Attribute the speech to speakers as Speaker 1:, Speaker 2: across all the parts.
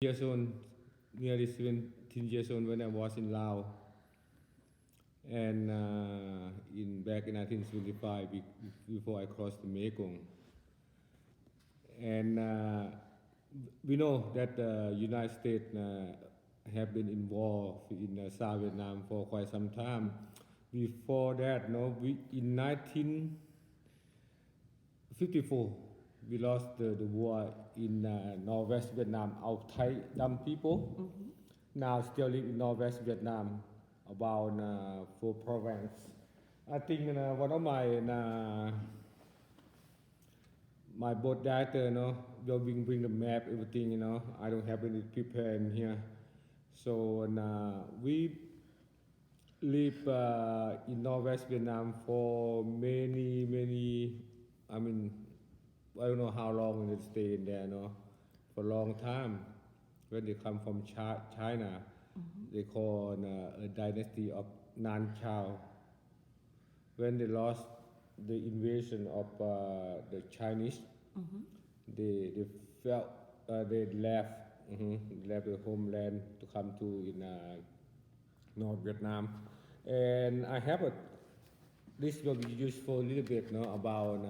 Speaker 1: Years old, nearly 17 years old when I was in Laos, and in back in 1975 before I crossed the Mekong, and we know that the United States have been involved in South Vietnam for quite some time. Before that, no, in 1954 we lost the war in Northwest Vietnam. Our Thai Dam people now still live in Northwest Vietnam, about 4 provinces. I think one of my boat director, will bring the map, everything. I don't have any prepared in here. So we live in Northwest Vietnam for many. I mean, I don't know how long they stay in there, for a long time. When they come from China, they call a dynasty of Nan Chao. When they lost the invasion of the Chinese, they felt they left the homeland to come to in North Vietnam, and I have a this will be useful a little bit, about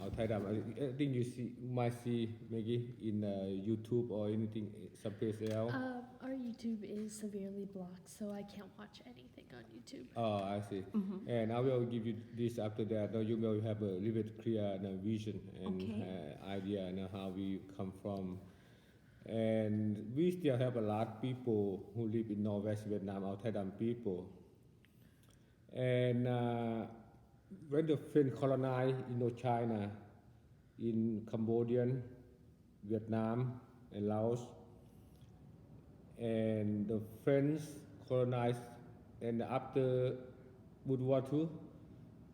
Speaker 1: our Thai Dam. I think you might see maybe in YouTube or anything someplace else.
Speaker 2: Our YouTube is severely blocked, so I can't watch anything on YouTube.
Speaker 1: Oh, I see. And I will give you this after that. Now you will have a little bit clear vision and
Speaker 2: Okay.
Speaker 1: idea how we come from. And we still have a lot of people who live in Northwest Vietnam, our Thai Dam people. And when the French colonized Indochina in Cambodia, Vietnam, and Laos, and the French colonized, and after World War II,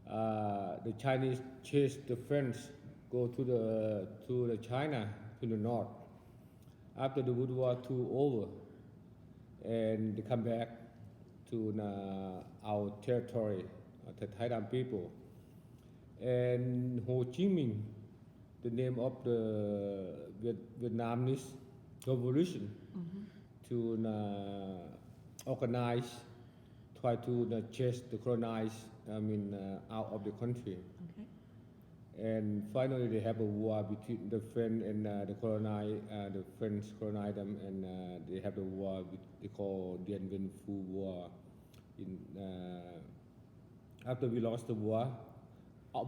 Speaker 1: the Chinese chased the French, go to the China to the north. After the World War II over, and they come back to our territory, the Thai Dam people. And Ho Chi Minh, the name of the Vietnamese revolution, to organize, try to chase the colonized, out of the country.
Speaker 2: Okay.
Speaker 1: And finally, they have a war between the French and the colonized. The French colonized them, and they have the war they call Dien Bien Phu War. After we lost the war,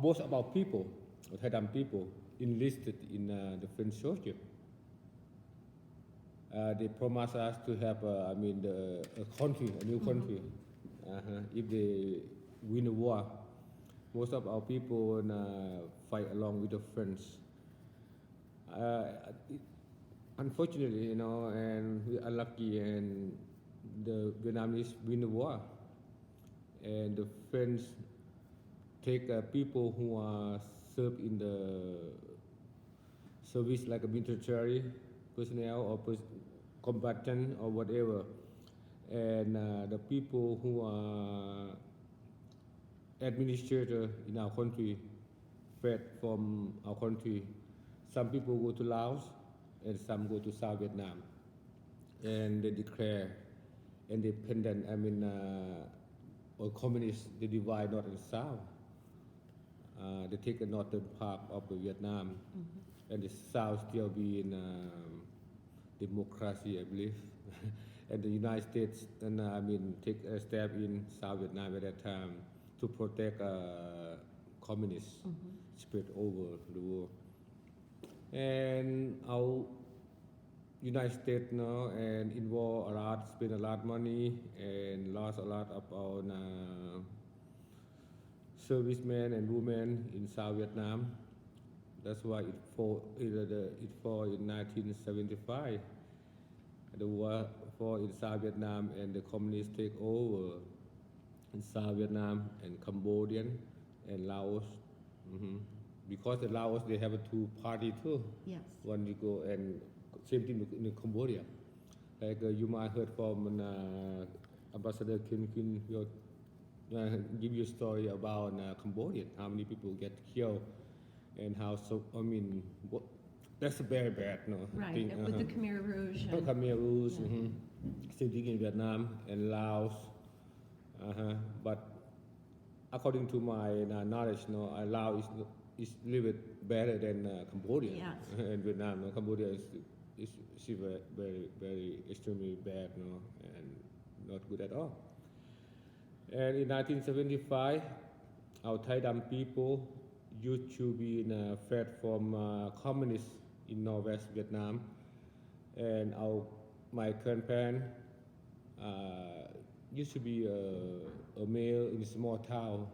Speaker 1: most of our people, Thai Dam people, enlisted in the French soldier. They promised us to have, a country, a new country, if they win the war. Most of our people fight along with the French. Unfortunately, and we're unlucky, and the Vietnamese win the war, and the French take people who are served in the service like a military personnel or combatant or whatever, and the people who are administrator in our country, fled from our country. Some people go to Laos and some go to South Vietnam, and they declare independent. Or communists, they divide North and South. They take the northern part of the Vietnam, and the South still be in democracy, I believe. And the United States, take a step in South Vietnam at that time to protect communists spread over the world. And our United States and involved a lot, spent a lot of money, and lost a lot of our servicemen and women in South Vietnam. That's why it fought in 1975. The war fought in South Vietnam, and the communists take over in South Vietnam and Cambodian and Laos. Because the Laos, they have a two-party too.
Speaker 2: Yes.
Speaker 1: One you go, and same thing in Cambodia. Like you might heard from Ambassador Kim will give you a story about Cambodia, how many people get killed, and how That's very bad, no.
Speaker 3: Right,
Speaker 1: Thing,
Speaker 3: with the Khmer Rouge. and-
Speaker 1: Khmer Rouge,
Speaker 3: Yeah.
Speaker 1: same thing in Vietnam and Laos. But according to my knowledge, no, Laos is a little bit better than Cambodia
Speaker 3: Yes.
Speaker 1: and Vietnam. No, Cambodia is very, very, very extremely bad, no, and not good at all. And in 1975, our Tai Dam people used to be fed from communists in northwest Vietnam, and my grandparents used to be a mayor in a small town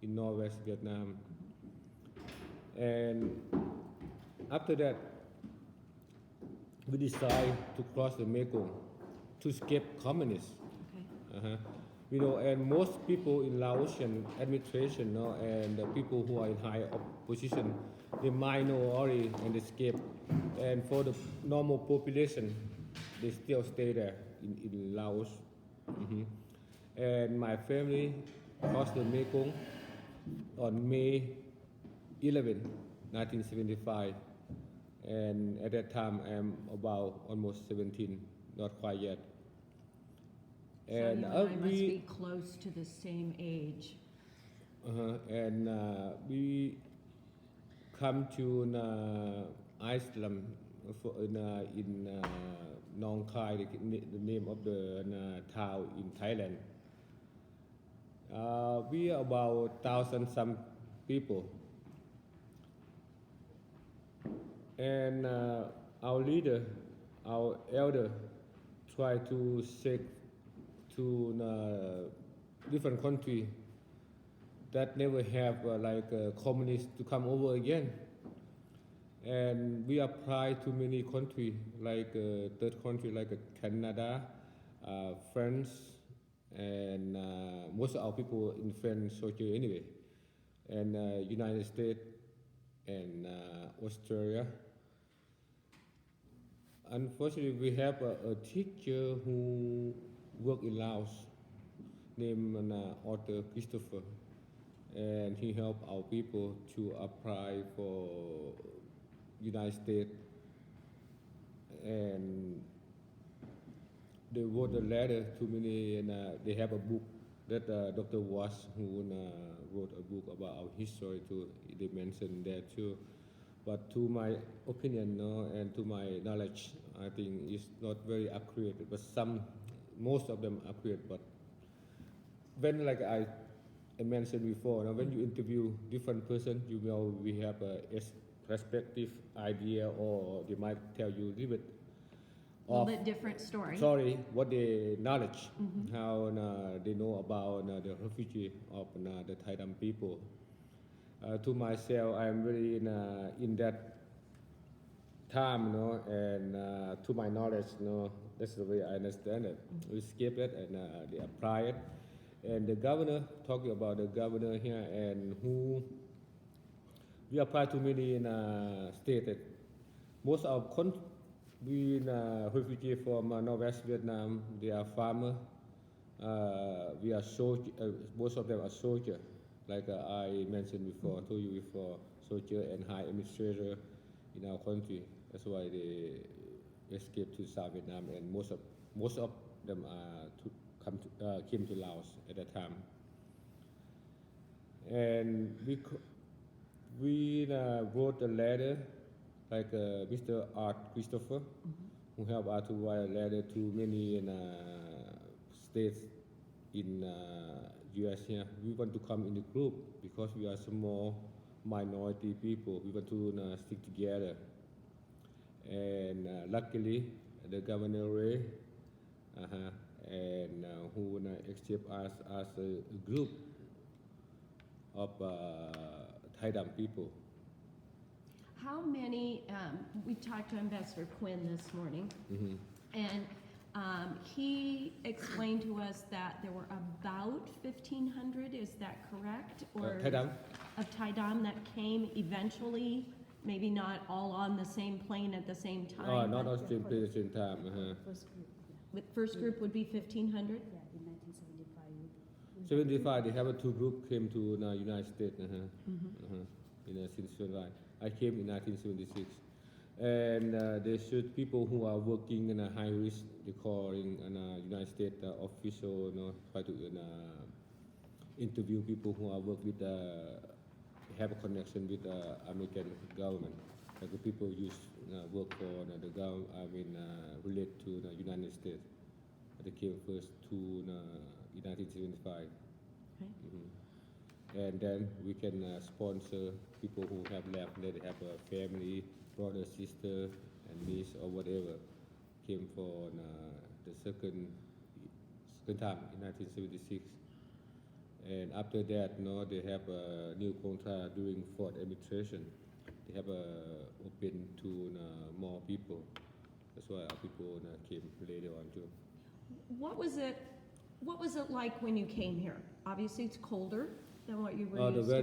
Speaker 1: in northwest Vietnam. And after that, we decided to cross the Mekong to escape communists.
Speaker 3: Okay.
Speaker 1: And most people in Laotian administration, and the people who are in high position, they minority and escape. And for the normal population, they still stay there in Laos. And my family crossed the Mekong on May 11, 1975. And at that time, I'm about almost 17, not quite yet.
Speaker 3: So you and I must be close to the same age.
Speaker 1: And we come to Iceland in Nong Khai, the name of the town in Thailand. We are about 1,000 some people. And our leader, our elder, tried to seek to different country that never have communists to come over again. And we applied to many countries, like third country like Canada, France, and most of our people in France soldier anyway, and United States and Australia. Unfortunately, we have a teacher who worked in Laos named Arthur Christopher, and he helped our people to apply for United States, and they wrote a letter to me, and they have a book that Dr. Was, who wrote a book about our history too. They mentioned that too. But to my opinion, and to my knowledge, I think it's not very accurate. But most of them are accurate. But when, like I mentioned before, when you interview different person, we have a perspective idea, or they might tell you a little bit
Speaker 3: A little bit different story.
Speaker 1: Sorry, what they knowledge, how they know about the refugee of the Tai Dam people. To myself, I'm really in that time, and to my knowledge, that's the way I understand it. We escaped it and they apply it. And the governor, talking about the governor here, and who we apply to many states. Most of we refugee from Northwest Vietnam, they are farmer. We are soldier. Most of them are soldier, like I mentioned before, told you before, soldier and high administrator in our country. That's why they escaped to South Vietnam, and most of them came to Laos at that time. And we wrote a letter, like Mr. Art Christopher, who helped us to write a letter to many states in U.S. here. We want to come in the group because we are small minority people. We want to stick together. And luckily, the Governor Ray, and who accept us as a group of Tai Dam people.
Speaker 3: How many, we talked to Ambassador Quinn this morning, and he explained to us that there were about 1,500, is that correct? Or
Speaker 1: Tai Dam?
Speaker 3: Of Tai Dam that came eventually, maybe not all on the same plane at the same time?
Speaker 1: Not on the same place at the same time.
Speaker 4: First group,
Speaker 3: The first group would be 1,500?
Speaker 4: yeah, in 1975.
Speaker 1: 75, they have a two group came to United States in since 75. I came in 1976, and they shoot people who are working in a high risk. They calling United States official, try to interview people who are work with have a connection with the American government. Like the people used work for the government. Relate to the United States. They came first to 1975. And then we can sponsor people who have left. They have a family, brother, sister, and niece or whatever. Came for the second time in 1976. And after that, they have a new contract during Ford administration. They have open to more people. That's why our people came later on too.
Speaker 3: What was it like when you came here? Obviously, it's colder than what you were
Speaker 1: The
Speaker 3: used to.
Speaker 1: weather